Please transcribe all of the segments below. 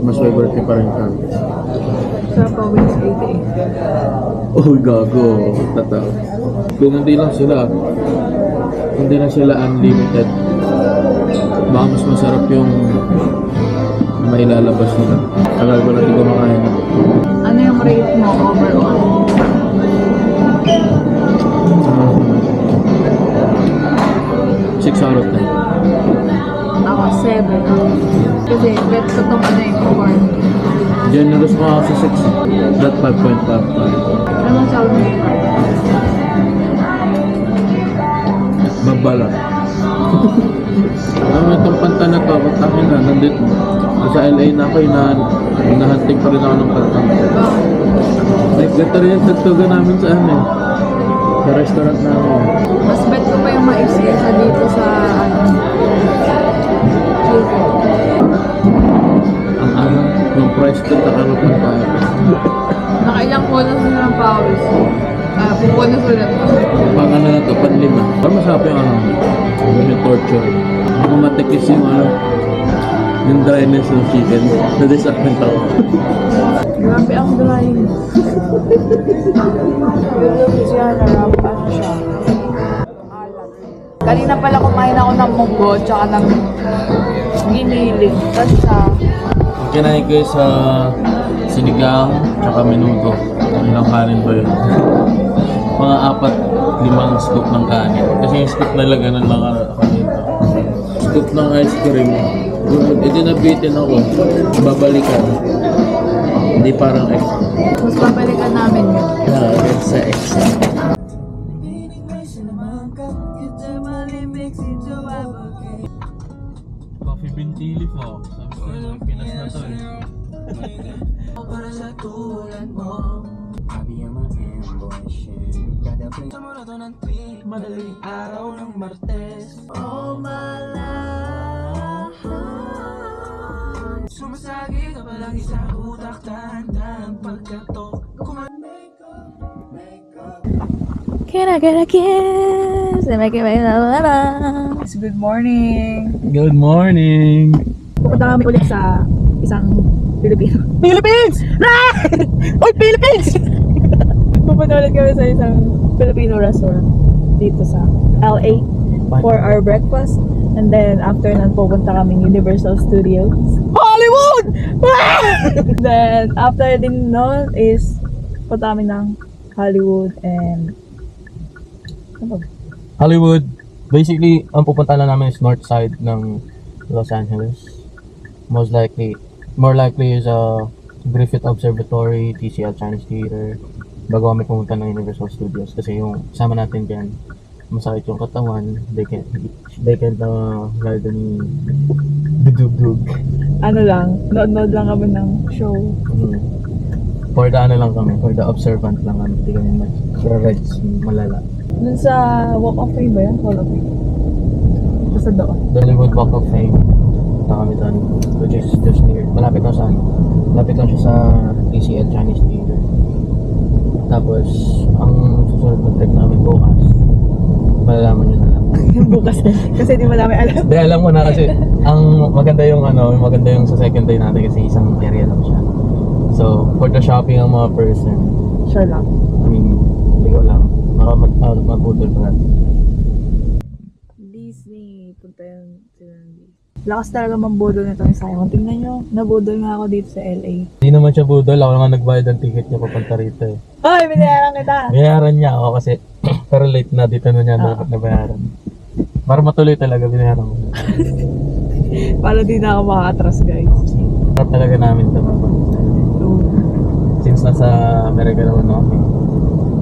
Mas favorite ko pa rin ka. Sa Pawis 88. Oh, gago. Totoo. Kung hindi lang sila unlimited, baka mas masarap yung mailalabas nila. Tagal ko natin kumakain. Ano yung rate mo overall? 6 out of 10. Ako 7. Kasi bet ko itong ano yung corn. Generous mo ako sa 6. That 5.5. Anong sound mo? Babala. Alam mo itong panta na to, kung takin na, nandito. Sa LA na ako, nahanting pa rin ako ng pantang. Like, gata rin yung tagtugan namin sa sa restaurant namin. Mas bet ko pa yung mais kaysa dito sa ano. Yung price ko, takarap ng tayo. Nakailang kulang sila ng Pawis. Pupunas ulit. Pang ano na to, panlima. Parang masarap yung yung torture. Kung matikis yung dryness ng chicken, na-disappoint ako. Grabe ang dry. Siya, narap, ano siya. Alat. Kanina pala kumain ako ng munggo, tsaka ng giniling. Tapos sa... Kinain ko sa sinigang, tsaka menudo. Ilang kanin ba yun? Mga 4-5 scoop ng kanin. Kasi yung scoop na laganan lang ako dito. Scoop ng ice cream. Ito nabitin ako. Babalikan. Hindi parang extra. Mas babalikan namin yun. Sa extra. Coffee bean tea leaf mo. Sabi ko yung Pinas na to Para sa tulad mo Habi ang mga ambition Kada play sa muna to ng tweet Madaling araw ng Martes Oh my life Sumasagi ka palagi sa utak Tandaan pagkatok Can I get a kiss? Make it Good morning! Good morning! Pupunta kami ulit sa isang Pilipino. Philippines! Oy, Philippines! Pupunta ulit kami sa isang Filipino restaurant dito sa LA for our breakfast. And then after nun, pupunta kami Universal Studios. Hollywood! Then after din nun is punta kami ng Hollywood and Hollywood, basically, ang pupunta na namin is north side ng Los Angeles. More likely is Griffith Observatory, TCL Chinese Theater, bago kami pumunta ng Universal Studios. Kasi yung sama natin dyan, masakit yung katawan, they can't ride any dudug-dug. ano lang, nood lang kami ng show. For the lang kami, for the observant lang kami, hindi kami rides malala. Dun sa Walk of Fame ba yan? Hall of Fame? Basta doon. The Hollywood Walk of Fame. Punta kami doon, which is just near. Malapit lang siya sa TCL Chinese Theater. Tapos, ang susunod na trip namin bukas, malalaman nyo na lang. Bukas na. Kasi di mo namin alam. Hindi, alam mo na kasi, ang maganda yung sa second day natin kasi isang area lang siya. So, for the shopping ang mga person, Sure lang. I mean, hindi ko alam. Magputol pa natin. Disney. Punta yun. Lakas talaga mambudol nito ni Simon. Tingnan nyo. Nabudol nga ako dito sa LA. Hindi naman siya budol. Ako nga nagbayad ng ticket niya papunta rito eh. Ay! Binayaran kita! Binayaran niya ako kasi pero late na dito na niya dapat nabayaran. Para matuloy talaga binayaran ko. Para di na ako makatras guys. Sarap talaga namin ito. Since nasa Amerika naman ako.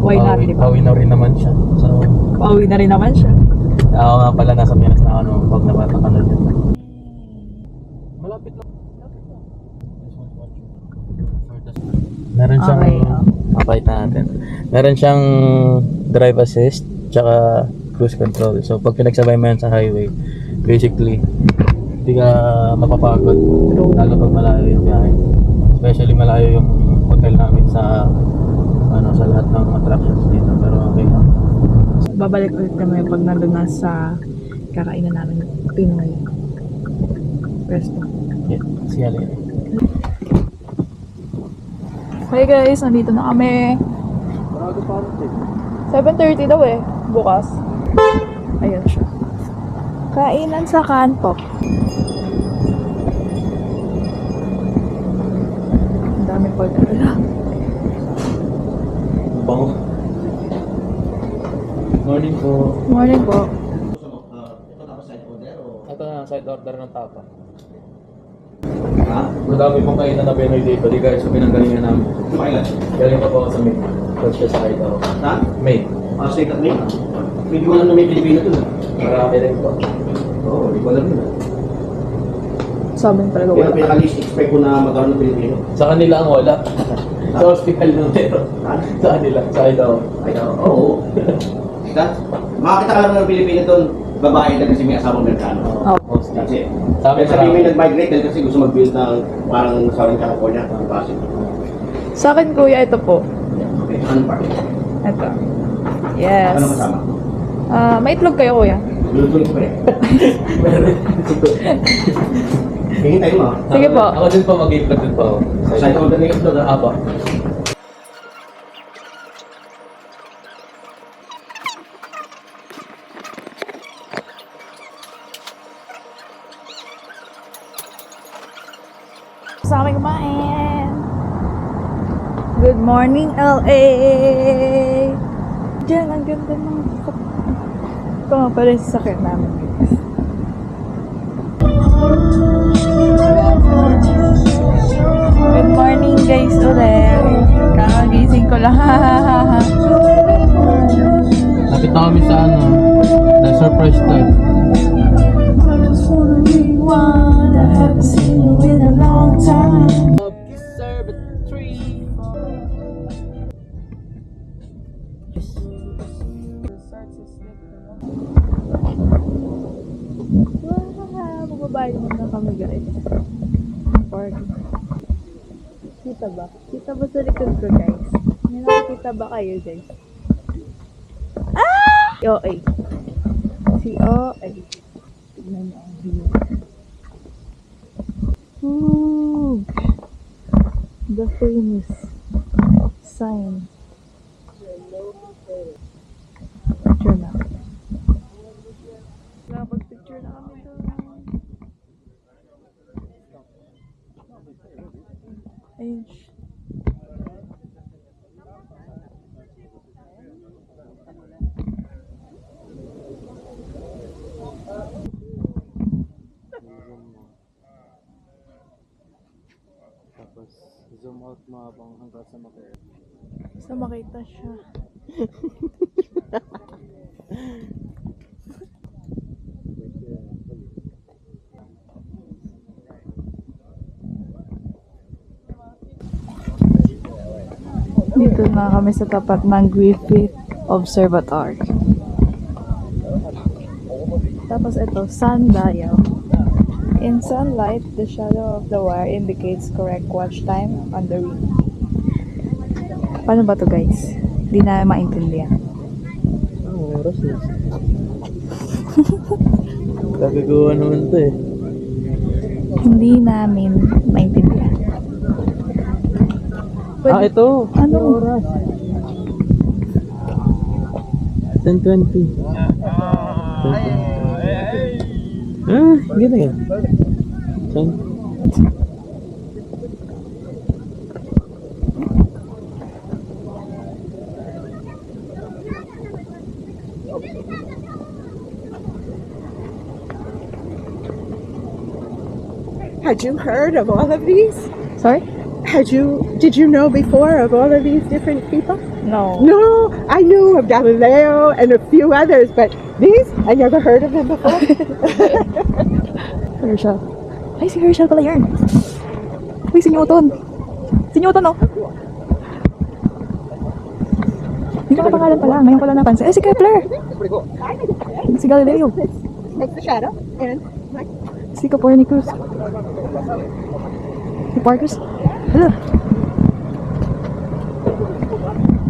Why not? Pauwi na rin naman siya. So, pauwi na rin naman siya. ako nga pala nasa Pinas na ako nung pag nabata ka na dyan. Malapit lang. Meron siyang pakita natin. Meron siyang drive assist tsaka cruise control. So pag pinagsabay mo yan sa highway, basically hindi ka mapapagod. Lalo pag malayo yung biyahe. Especially malayo yung hotel namin sa sa lahat ng attractions dito. Pero okay lang. Babalik ulit kami pag nandun na sa kakainan namin Pinoy resto. Yeah, siya rin. Okay guys, nandito na kami. 7:30 daw eh, bukas. Ayan siya. Kainan sa Kanpok. Ang daming pagdala. Bango. Morning po. Morning po. Ito na, side order ng tapa. Ha? Madami pong kainan na Pinoy dito. Di guys, so pinanggalingan namin. Galing pa po ako sa May. Tapos siya sa kahit ako. Ha? May. Ah, say that name. Hindi ko alam na may Pilipino dun. Marami rin po. Oo, hindi ko alam yun. Sabi niya talaga Kaya wala. pinaka-least expect ko na magkaroon ng Pilipino. Sa kanila ang wala. Sa hospital nung pero. Sa kanila, sa kahit ako. Ay, oo. Makakita ka lang ng Pilipino doon. Babae na kasi may asawang Amerikano. Oh. Mostly. That's it. Sa amin, Kaya sabi may nag-migrate dahil kasi gusto mag-build ng parang Southern California. Ang Pasig. Sa akin kuya, ito po. Okay, anong part? Ito. Yes. Ano kasama? May itlog kayo kuya. Lulutuin ko pa rin. Hihintay mo. Sige po. Ako din po mag-i-vlog din po ako. Side order na yung itlog, ha? Apa. Sa amin kumain. Good morning, LA! Diyan, ang ganda ng ito nga pala yung sasakyan namin. Good morning guys ulit. Kakagising ko lang. Lapit na kami sa ano, the surprise time. I haven't seen you in a long time. Mababayo muna kami guys. Parking. Kita ba? Kita ba sa likod ko guys? May nakikita ba kayo guys? Ah! Si OA. Si OA. Tignan niyo ang view. Ooh. The famous sign. Picture na. Nakapag-picture na kami doon. Ayun. Tapos zoom out mo habang hanggang sa makita. Sa makita siya. Dito na kami sa tapat ng Griffith Observatory. Tapos ito, sundial. In sunlight, the shadow of the wire indicates correct watch time on the ring. Paano ba to guys? Hindi na maintindihan. Ang oras na. Gagagawa naman to eh. Hindi namin maintindihan. Ito. Ano? Oras. 10:20. Gano'n yan. Saan? Had you heard of all of these? Sorry? Did you know before of all of these different people? No. No, I knew of Galileo and a few others, but these, I never heard of them before. Herschel. Ay, si Herschel pala yan. Uy, si Newton. Si Newton, oh. Hindi ko pangalan pa lang. Ngayon ko lang napansin. Eh, si Kepler. Si Galileo. Makes the shadow and Si Copernicus. Si Parkus. Hala.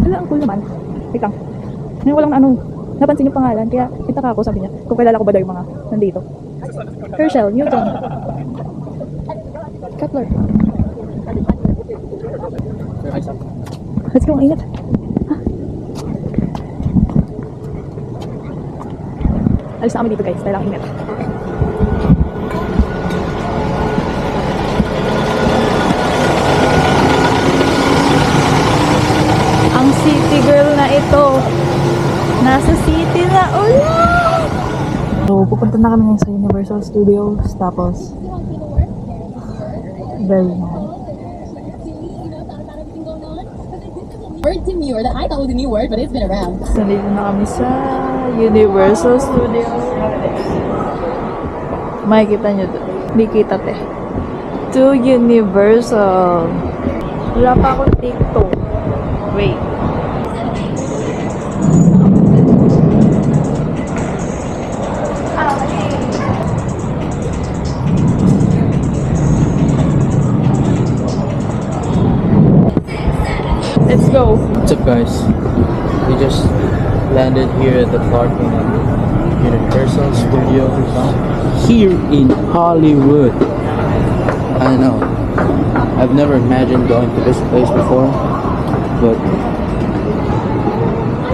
Hala, ang cool naman. Wait lang. Ngayon ko lang napansin yung pangalan. Kaya itaka ako, sabi niya. Kung kilala ko ba daw yung mga nandito. Herschel, Newton. Kepler. Let's go, ang init. Alis na kami dito guys, dahil ang init. Ang city girl na ito, nasa city na ulit! So, pupunta na kami ngayon sa Universal Studios, tapos very nice. Word demure that I thought was a new word, but it's been around. Nandito na kami sa Universal Studios. Makikita nyo doon. Hindi kita te. To Universal. Wala pa akong TikTok. Wait. Let's go. What's up guys? We just landed here at the parking of Universal Studios here in Hollywood. I know. I've never imagined going to this place before, but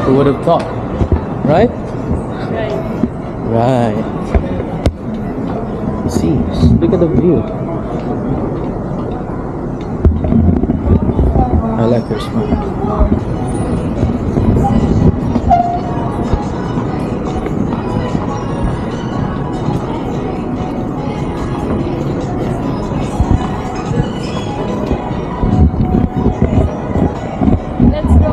who would have thought? Right? Right. See, look at the view. I like her smile. Let's go.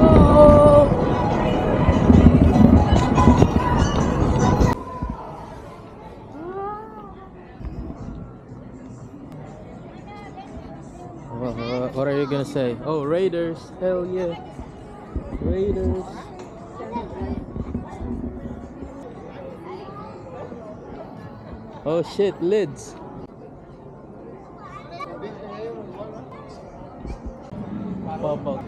What are you gonna say? Oh, Raiders! Hell yeah! Raiders! Oh shit, lids! Pop up.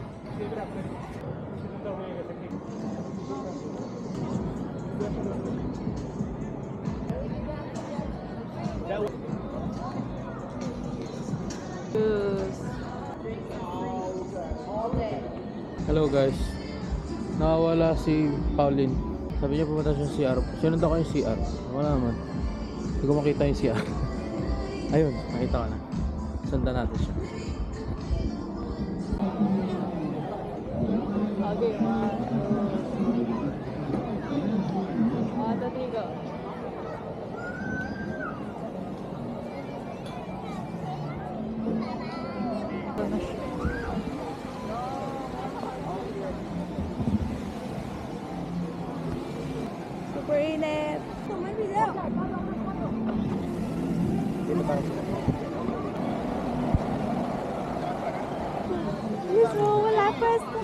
Hello guys. Nawawala si Pauline. Sabi niya pumunta siya sa CR. Sinundan ko yung CR. Wala naman. Hindi ko makita yung CR. Ayun, nakita ko na. Sundan natin siya. Super init. Yes, wala pwesto.